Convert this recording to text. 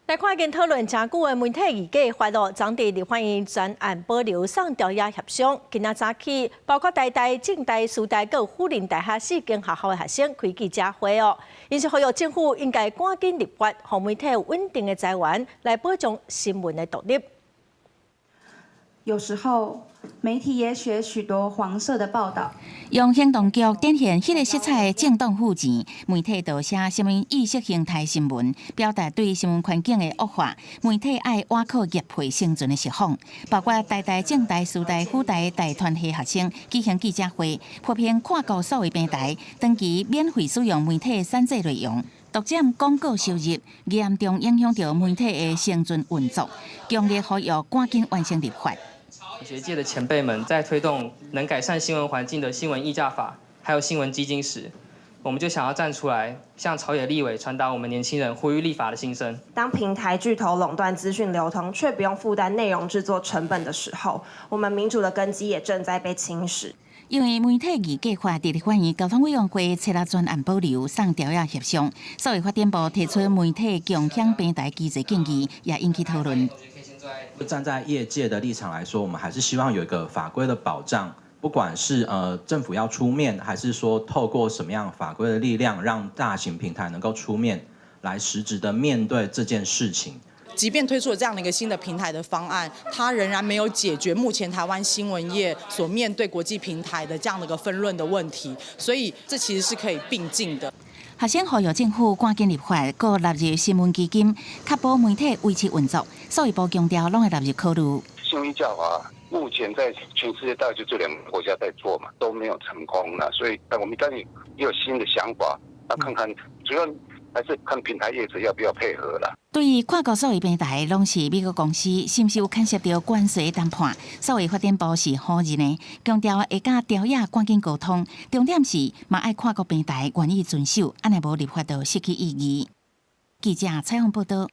来看已经讨论真久的媒体议价法咯，总地立法院专案保留送调查协商。今仔早起，包括台大、政大、师大、各辅仁大学4间学校的学生开记者会哦，因是呼吁政府应该赶紧立法，让媒体有稳定的资源来保障新闻的独立。有时候，媒体也写许多黄色的报道，用行动剧展现迄个色彩的政党附件，媒体就写新闻意识形态新闻，表达对新闻环境的恶化。媒体爱挖靠业配生存的实况，包括台大、政大、师大、辅大大团体学生举行记者会，普遍跨国所有平台长期免费使用媒体的山寨内容。独占广告收入，严重影响到媒体的生存运作，强烈呼吁赶紧完成立法。学界的前辈们在推动能改善新闻环境的新闻议价法，还有新闻基金时，我们就想要站出来，向朝野立委传达我们年轻人呼吁立法的心声。当平台巨头垄断资讯流通，却不用负担内容制作成本的时候，我们民主的根基也正在被侵蚀。因为媒体议价法伫立法院交通委员会设立专案保留送调查协商，所以发展部提出媒体共享平台机制建议，也引起讨论。站在业界的立场来说，我们还是希望有一个法规的保障，不管是政府要出面，还是说透过什么样法规的力量，让大型平台能够出面来实质的面对这件事情。即便推出了这样的一个新的平台的方案，它仍然没有解决目前台湾新闻业所面对国际平台的这样的一个分论的问题，所以这其实是可以并进的。学生呼吁政府赶紧立法，搁纳入新闻基金，确保媒体维持运作。所以部强调，拢会纳入考虑。新闻议价法目前在全世界大概就这2个国家在做嘛，都没有成功了，所以我们当然也有新的想法，看看主要还是看平台业者要不要配合啦。对于跨国所有平台，拢是美国公司，是毋是有牵涉到关税谈判？所以发展部是好人的，强调会甲朝野赶紧沟通。重点是，嘛爱跨国平台愿意遵守，安尼无立法就失去意义。记者采访报道。